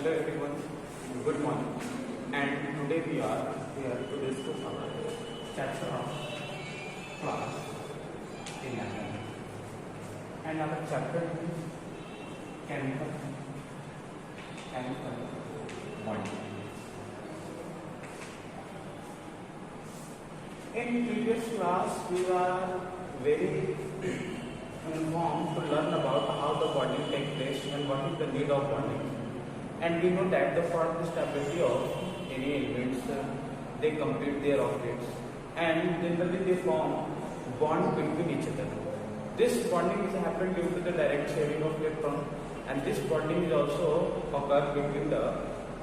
Hello everyone, good morning. And today we are here to discuss our chapter of class 11. And our chapter is chemical bonding. In previous class we are very informed to learn about how the bonding takes place and what is the need of bonding. And we know that for the stability of any elements, they complete their orbits and generally they form bond between each other. This bonding is happened due to the direct sharing of electrons, and this bonding is also occur between the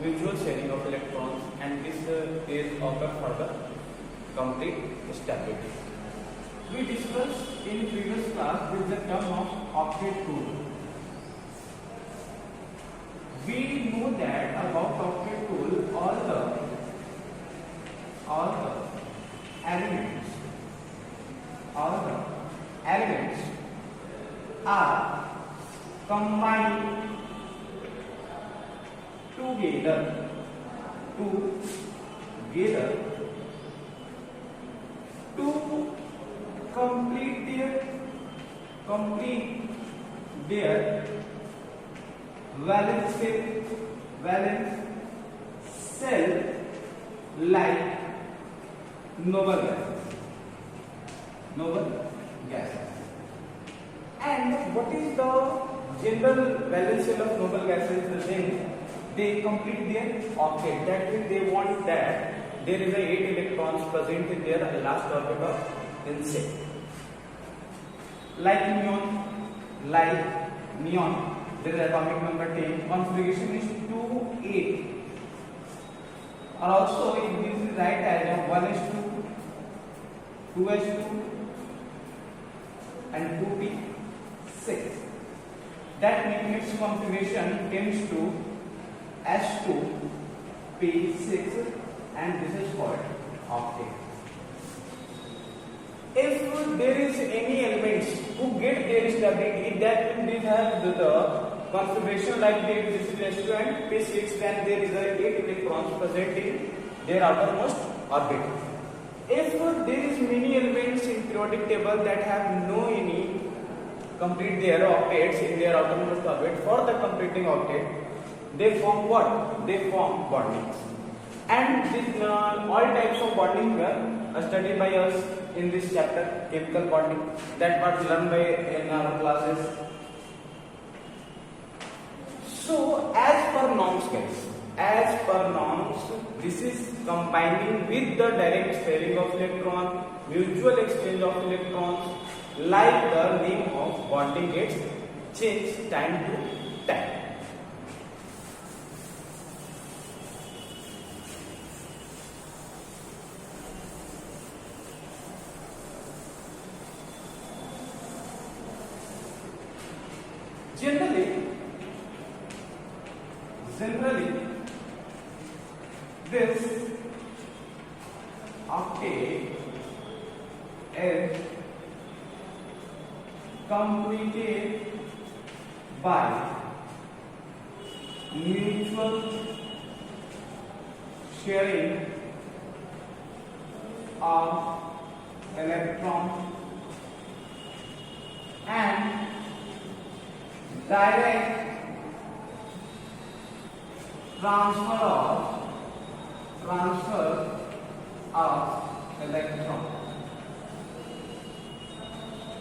mutual sharing of electrons, and this is occur for the complete stability. We discussed in previous class with the term of octet rule. We know that about octet rule, all the elements are combined together to complete their valence cell like noble gases. And what is the general valence shell of noble gases? Then they complete their octet. That means they want that there is a 8 electrons present in their last orbit of shell. Like neon, there is atomic number 10. Configuration is 2 8. Or also it gives the right diagram 1s2, 2s2, and 2p6. That means its configuration tends to s2, p6, and this is called octet. If there is any elements who get their stability, that means they have the configuration like this is S2 and P6, then there is a 8 electrons present in their outermost orbit. If there is many elements in periodic table that have no any complete their octets in their outermost orbit, for the completing octet, they form what? They form bondings. And this, all types of bonding were studied by us in this chapter, chemical bonding, that was learned by in our classes. So as per norms guys, this is combining with the direct sharing of electron, mutual exchange of electrons, like the name of bonding gets changed time to time. Generally, this octet is completed by mutual sharing of electrons and direct transfer of electron,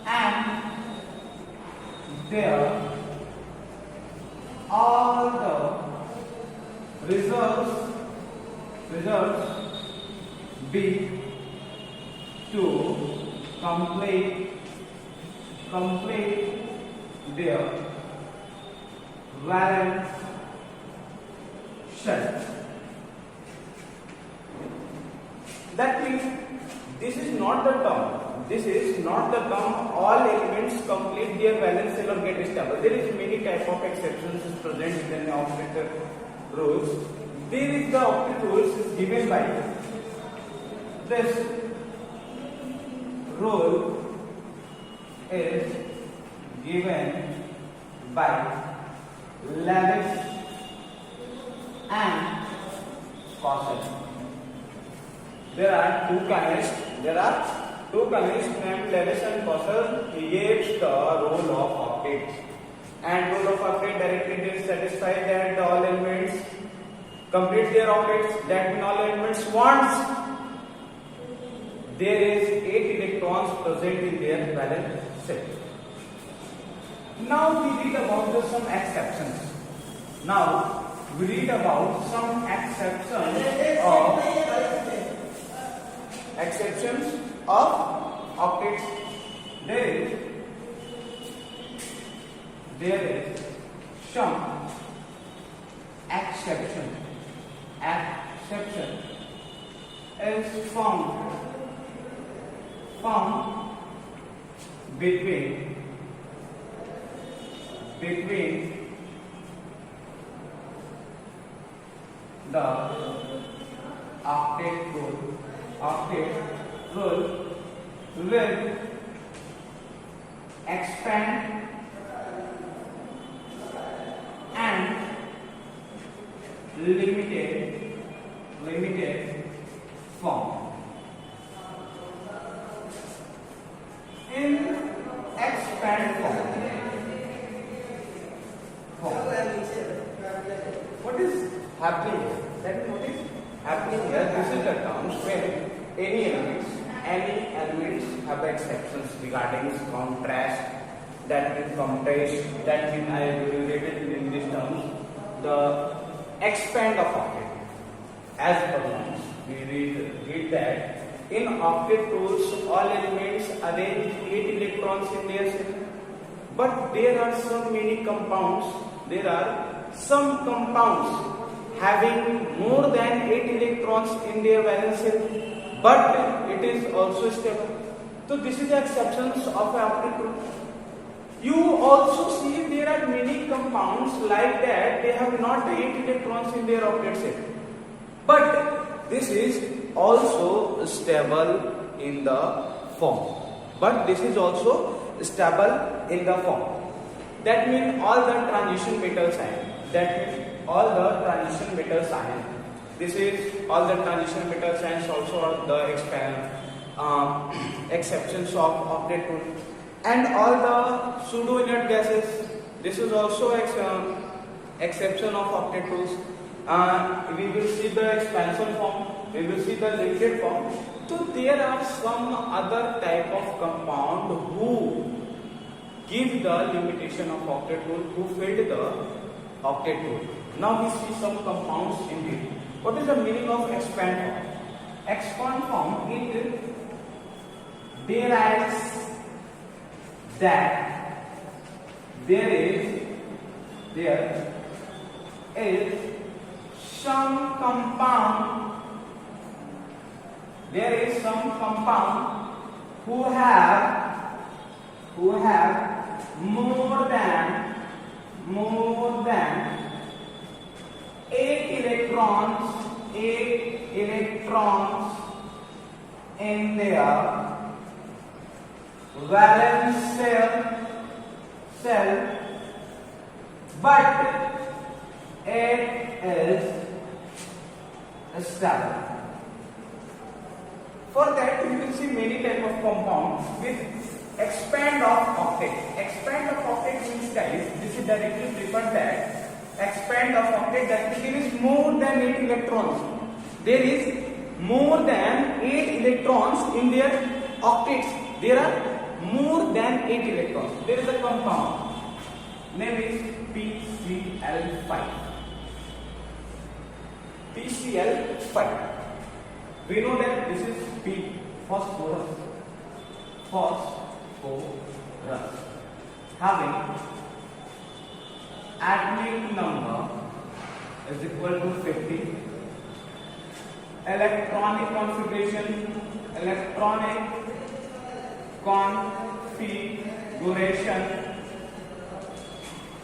and there all the results be to complete their valence shell. That means this is not the term. All elements complete their valence shell or get stable. There is many type of exceptions is present in the octet rules. There is the octet rules is given by this rule is given by Lewis and caution. There are two chemists named Lewis and Cauchy. He gives the rule of octets, and rule of octet directly is satisfied that all elements complete their octets. That means all elements once there is 8 electrons present in their valence set. Now we read about some exceptions. Of octets. There is some exception is found between the octet rule will expand and limited form. In expand form, what is happening here? That is what is happening here. This is the terms when any elements have exceptions regarding contrast. That means I related in these terms the expand of octet. As follows, we read that in octet rules all elements arrange 8 electrons in their cell, but there are some compounds having more than 8 electrons in their valence shell, but it is also stable. So this is the exceptions of octet rule. You also see there are many compounds like that, they have not 8 electrons in their octet shell, but this is also stable in the form. That means all the transition metals ion. This is all the transition metal ions, also the exceptions of octet rule. And all the pseudo inert gases. This is also exception of octet rules. We will see the expansion form. We will see the limited form. So there are some other type of compound who give the limitation of octet rule, who failed the octet rule. Now we see some compounds in it. What is the meaning of expand form? Expand form, it derives that there is some compound who have more than 8 electrons in their valence shell, but it is stable. For that you will see many type of compounds with expand of octet. Expand of octet means, guys, this is directly referred that expand of octet, that means there is more than 8 electrons. There is more than 8 electrons in their octets. There are more than 8 electrons. There is a compound name is PCl5. PCl5. We know that this is P, phosphorus, having atomic number is equal to 50. Electronic configuration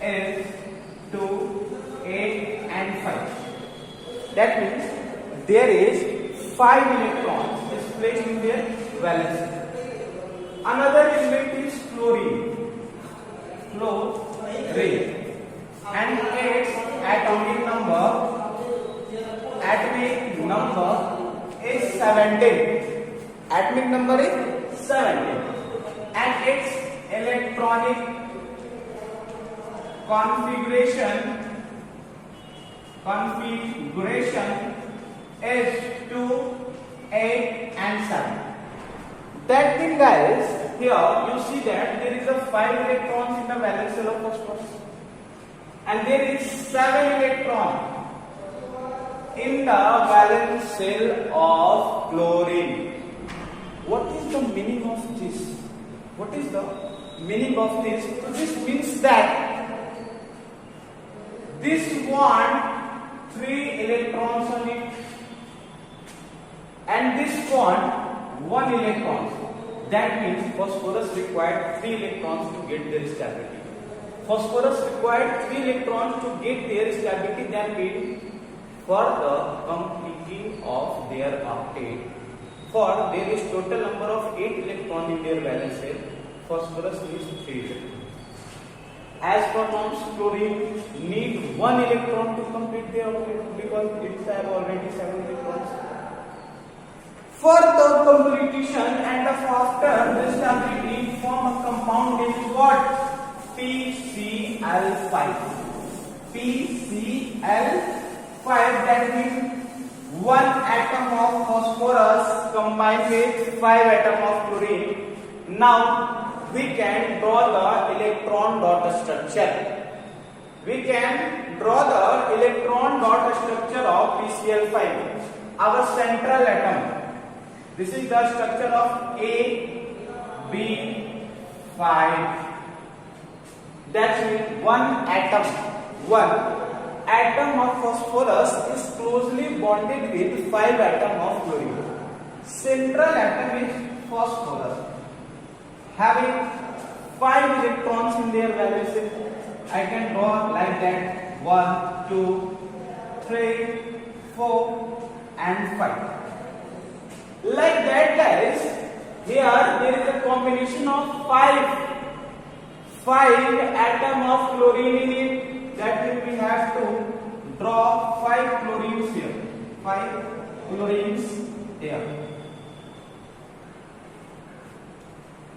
is 2, 8 and 5. That means there is 5 electrons is placed in their valence. Another element is fluorine, and its atomic number atomic number is 17. Atomic number is 17, and its electronic configuration is 2, 8 and 7. That means guys, here you see that there is a 5 electrons in the valence shell of phosphorus and there is 7 electrons in the valence shell of chlorine. What is the meaning of this? What is the meaning of this? So this means that this one 3 electrons on it and this one 1 electron. That means phosphorus required 3 electrons to get their stability. Phosphorus required 3 electrons to get their stability. That means for the completing of their octet, for there is total number of 8 electrons in their valence shell, phosphorus needs 3 electrons. As per norms, chlorine need 1 electron to complete their octet because it has already 7 electrons. For the completion and after the stability, form a compound is what? PCl5. PCl5, that means 1 atom of phosphorus combined with 5 atom of chlorine. Now we can draw the electron dot structure. We can draw the electron dot structure of PCl5. Our central atom. This is the structure of AB5. That means one atom of phosphorus is closely bonded with 5 atom of chlorine. Central atom is phosphorus, having 5 electrons in their valence shell. I can draw like that: 1, 2, 3, 4, and 5. Like that, guys. Here there is a combination of 5 atom of chlorine in it. That means we have to draw 5 chlorines here. 5 chlorines here.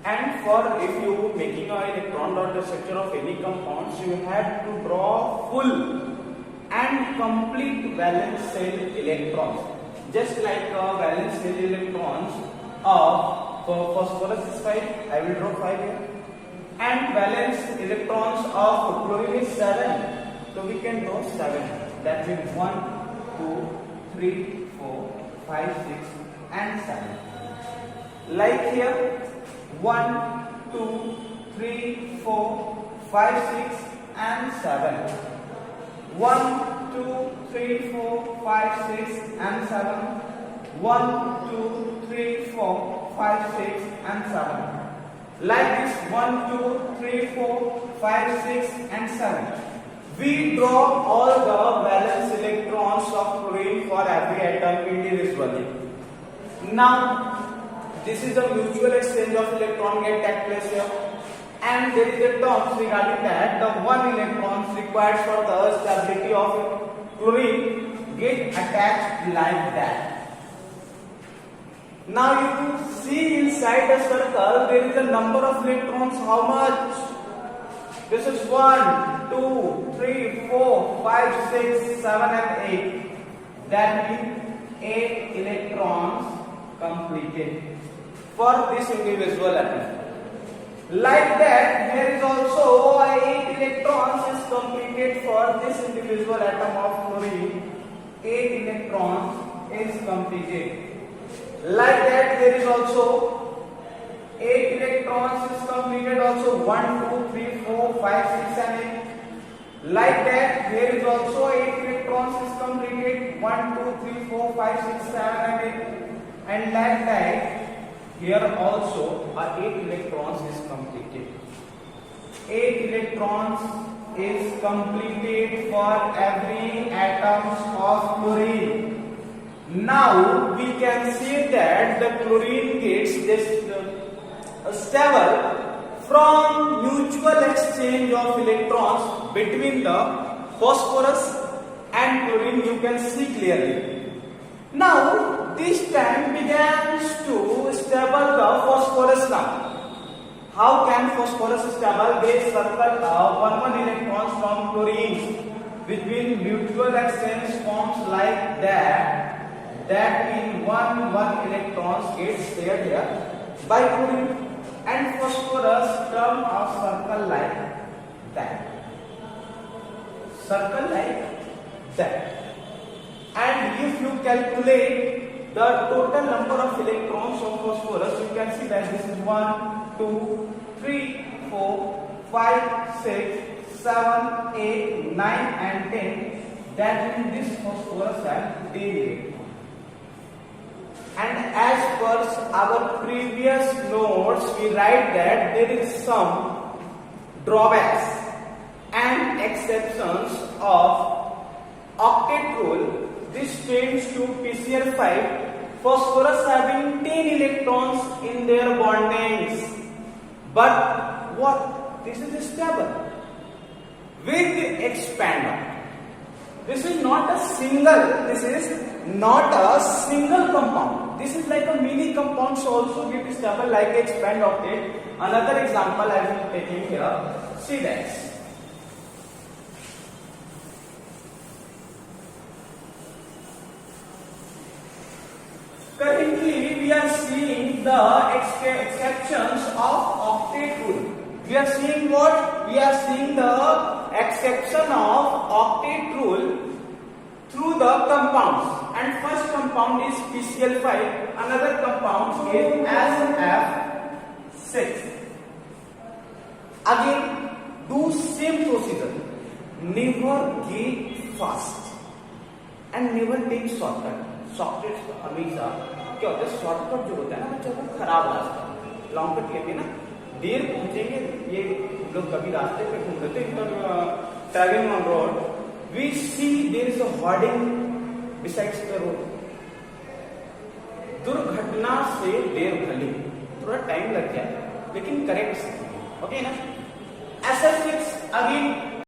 And for if you making an electron dot structure of any compounds, you have to draw full and complete valence shell electrons. Just like valence shell electrons of phosphorus is 5, I will draw 5 here. And valence electrons of chlorine is 7. So we can draw 7. That means 1, 2, 3, 4, 5, 6 and 7. Like here 1, 2, 3, 4, 5, 6 and 7. 1, 2, 3, 4, 5, 6 and 7. 1, 2, 3, 4, 5, 6 and 7. Like this 1, 2, 3, 4, 5, 6 and 7. We draw all the valence electrons of chlorine for every atom individually. Now this is a mutual exchange of electron get take place here. And there is a term regarding that the 1 electrons required for the stability of chlorine get attached like that. Now you can see inside the circle there is a number of electrons. How much? This is 1, 2, 3, 4, 5, 6, 7 and 8. That means 8 electrons completed for this individual atom. Like that, there is also 8 electrons is completed for this individual atom of chlorine. 8 electrons is completed. Like that, there is also 8 electrons is completed also. 1, 2, 3, 4, 5, 6 and 8. Like that, there is also 8 electrons is completed. 1, 2, 3, 4, 5, 6, 7 and 8. And like that, here also 8 electrons is completed. 8 electrons is completed for every atoms of chlorine. Now we can see that the chlorine gets this stable from mutual exchange of electrons between the phosphorus and chlorine. You can see clearly. Now this time begins to stable the phosphorus now. How can phosphorus stable? They circle one electrons from chlorine between mutual exchange forms like that in one electrons gets shared here by chlorine, and phosphorus term of circle like that. Circle like that. And if you calculate the total number of electrons of phosphorus, you can see that this is 1, 2, 3, 4, 5, 6, 7, 8, 9 and 10. That means this phosphorus has 10 electrons. And as per our previous notes, we write that there is some drawbacks and exceptions of octet rule. This tends to PCl5, phosphorus having 10 electrons in their bondings. But what? This is stable with expander. This is not a single compound. This is like a mini compound, so also get stable like expand octet. Another example I will take here. See that. Currently, we are seeing the exceptions of octet rule. We are seeing what? We are seeing the exception of octet rule through the compounds. And first compound is PCl5. Another compound is SF6. Again, do same procedure. Never get fast and never take shortcut. Shortcut हमेशा क्या होता है, shortcut जो होता है ना बच्चों को खराब रास्ता, लॉन्ग कट लेते ना देर पहुंचेंगे। ये लोग कभी रास्ते पे घूम रहे थे, travelling on road, we see there is a hoarding besides the road. दुर्घटना से देर भली, थोड़ा टाइम लग गया लेकिन करेक्ट, ओके ना। SF6 again